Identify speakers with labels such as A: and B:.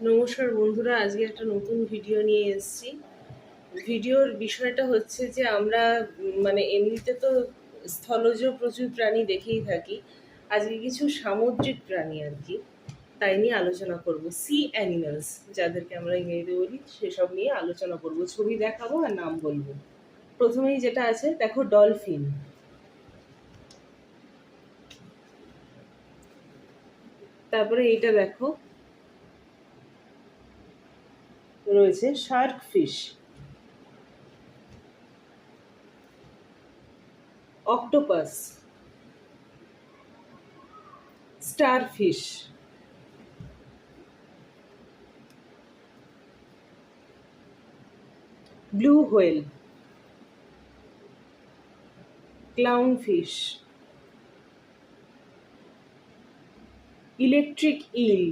A: নমস্কার বন্ধুরা, আজকে একটা নতুন ভিডিও নিয়ে এসেছি। ভিডিওর বিষয়টা হচ্ছে যে আমরা মানে এমনিতে তো স্থলজ প্রচুর প্রাণী দেখেই থাকি। আজকে কিছু সামুদ্রিক প্রাণী আর কি, তাই নিয়ে আলোচনা করব। সি অ্যানিমালস যাদেরকে আমরা ইংরেজিতে বলি, সেসব নিয়ে আলোচনা করব। ছবি দেখাবো আর নাম বলবো। প্রথমেই যেটা আছে দেখো, ডলফিন। তারপরে এইটা দেখো, রয়েছে shark fish, octopus, starfish, blue whale, clownfish, electric ইল,